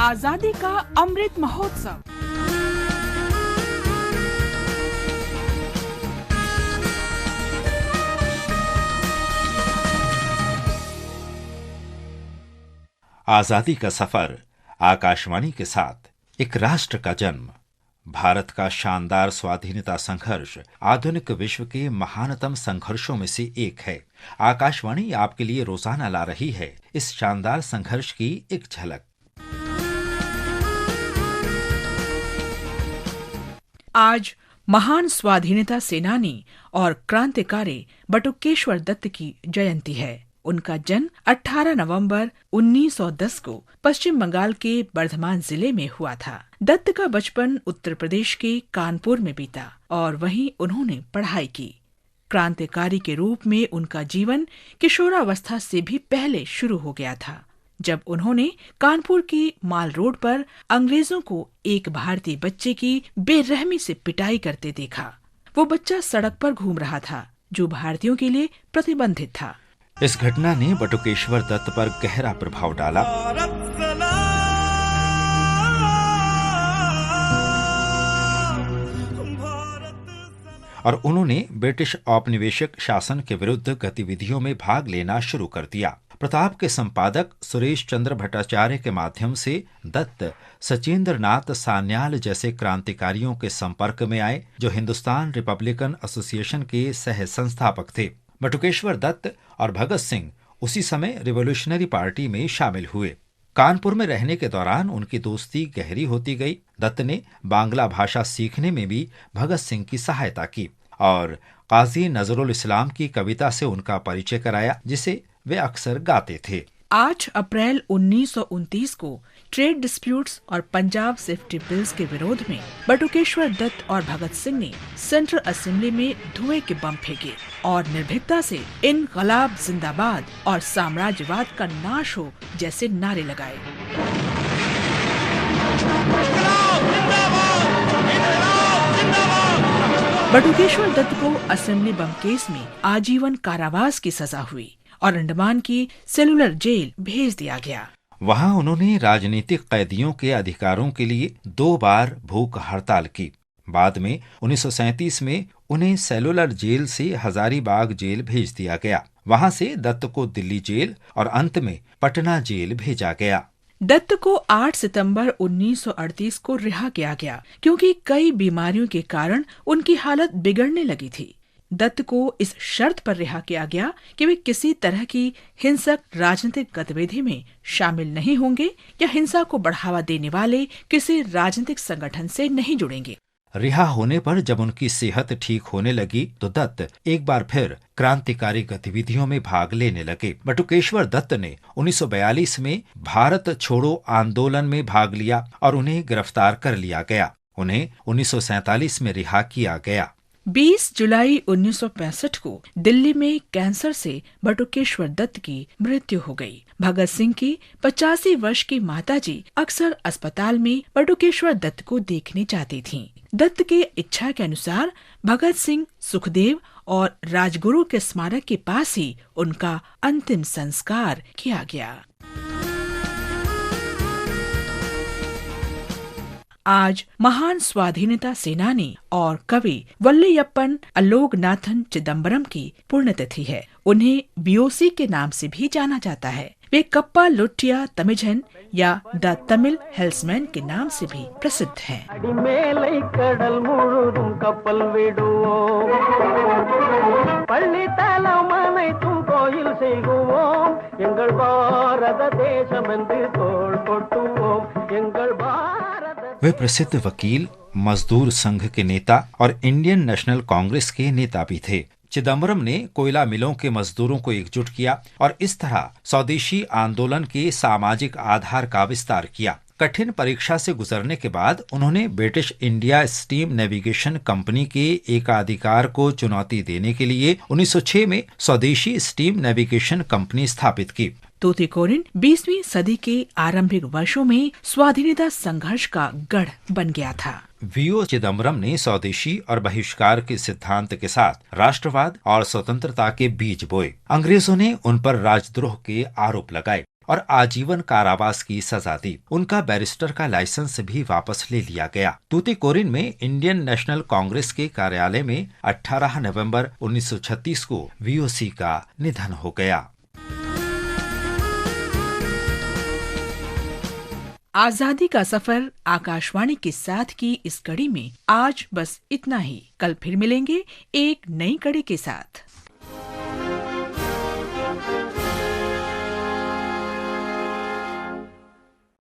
आजादी का अमृत महोत्सव। आजादी का सफर, आकाशवाणी के साथ एक राष्ट्र का जन्म, भारत का शानदार स्वाधीनता संघर्ष आधुनिक विश्व के महानतम संघर्षों में से एक है। आकाशवाणी आपके लिए रोजाना ला रही है इस शानदार संघर्ष की एक झलक। आज महान स्वाधीनता सेनानी और क्रांतिकारी बटुकेश्वर दत्त की जयंती है। उनका जन्म 18 नवंबर 1910 को पश्चिम बंगाल के बर्धमान जिले में हुआ था। दत्त का बचपन उत्तर प्रदेश के कानपुर में बीता और वहीं उन्होंने पढ़ाई की। क्रांतिकारी के रूप में उनका जीवन किशोरावस्था से भी पहले शुरू हो गया था, जब उन्होंने कानपुर की माल रोड पर अंग्रेजों को एक भारतीय बच्चे की बेरहमी से पिटाई करते देखा। वो बच्चा सड़क पर घूम रहा था, जो भारतीयों के लिए प्रतिबंधित था। इस घटना ने बटुकेश्वर दत्त पर गहरा प्रभाव डाला और उन्होंने ब्रिटिश औपनिवेशिक शासन के विरुद्ध गतिविधियों में भाग लेना शुरू कर दिया। प्रताप के संपादक सुरेश चंद्र भट्टाचार्य के माध्यम से दत्त सचेंद्र नाथ सान्याल जैसे क्रांतिकारियों के संपर्क में आए, जो हिंदुस्तान रिपब्लिकन एसोसिएशन के सह संस्थापक थे। बटुकेश्वर दत्त और भगत सिंह उसी समय रिवॉल्यूशनरी पार्टी में शामिल हुए। कानपुर में रहने के दौरान उनकी दोस्ती गहरी होती गई। दत्त ने बांग्ला भाषा सीखने में भी भगत सिंह की सहायता की और काजी नजरुल इस्लाम की कविता से उनका परिचय कराया, जिसे वे अक्सर गाते थे। 8 अप्रैल 1929 को ट्रेड डिस्प्यूट्स और पंजाब सेफ्टी बिल्स के विरोध में बटुकेश्वर दत्त और भगत सिंह ने सेंट्रल असेंबली में धुएं के बम फेंके और निर्भीकता से इनकलाब जिंदाबाद और साम्राज्यवाद का नाश हो जैसे नारे लगाए। बटुकेश्वर दत्त को असेंबली बम केस में आजीवन कारावास की सजा हुई और अंडमान की सेलुलर जेल भेज दिया गया। वहां उन्होंने राजनीतिक कैदियों के अधिकारों के लिए 2 बार भूख हड़ताल की। बाद में 1937 में उन्हें सेलुलर जेल से हजारीबाग जेल भेज दिया गया। वहां से दत्त को दिल्ली जेल और अंत में पटना जेल भेजा गया। दत्त को 8 सितंबर 1938 को रिहा किया गया, क्योंकि कई बीमारियों के कारण उनकी हालत बिगड़ने लगी थी। दत्त को इस शर्त पर रिहा किया गया कि वे किसी तरह की हिंसक राजनीतिक गतिविधि में शामिल नहीं होंगे या हिंसा को बढ़ावा देने वाले किसी राजनीतिक संगठन से नहीं जुड़ेंगे। रिहा होने पर जब उनकी सेहत ठीक होने लगी तो दत्त एक बार फिर क्रांतिकारी गतिविधियों में भाग लेने लगे। बटुकेश्वर दत्त ने 1942 में भारत छोड़ो आंदोलन में भाग लिया और उन्हें गिरफ्तार कर लिया गया। उन्हें 1947 में रिहा किया गया। 20 जुलाई 1965 को दिल्ली में कैंसर से बटुकेश्वर दत्त की मृत्यु हो गई। भगत सिंह की 85 वर्ष की माताजी अक्सर अस्पताल में बटुकेश्वर दत्त को देखने जाती थीं। दत्त के इच्छा के अनुसार भगत सिंह, सुखदेव और राजगुरु के स्मारक के पास ही उनका अंतिम संस्कार किया गया। आज महान स्वाधीनता सेनानी और कवि वल्लयप्पन अलोकनाथन चिदम्बरम की पुण्यतिथि है। उन्हें बीओसी के नाम से भी जाना जाता है। वे कप्पा लुट्टिया तमिझन या द तमिल हेल्समैन के नाम से भी प्रसिद्ध हैं। वे प्रसिद्ध वकील, मजदूर संघ के नेता और इंडियन नेशनल कांग्रेस के नेता भी थे। चिदम्बरम ने कोयला मिलों के मजदूरों को एकजुट किया और इस तरह स्वदेशी आंदोलन के सामाजिक आधार का विस्तार किया। कठिन परीक्षा से गुजरने के बाद उन्होंने British India steam navigation company के एकाधिकार को चुनौती देने के लिए 1906 में स्वदेशी स्टीम नेविगेशन कंपनी स्थापित की। तूतीकोरिन 20वीं सदी के आरंभिक वर्षों में स्वाधीनता संघर्ष का गढ़ बन गया था। वीओ चिदम्बरम ने स्वदेशी और बहिष्कार के सिद्धांत के साथ राष्ट्रवाद और स्वतंत्रता के बीज बोए। अंग्रेजों ने उन पर राजद्रोह के आरोप लगाए। और आजीवन कारावास की सजा दी। उनका बैरिस्टर का लाइसेंस भी वापस ले लिया गया। तूतीकोरिन में इंडियन नेशनल कांग्रेस के कार्यालय में 18 नवंबर 1936 को वीओसी का निधन हो गया। आजादी का सफर आकाशवाणी के साथ की इस कड़ी में आज बस इतना ही। कल फिर मिलेंगे एक नई कड़ी के साथ।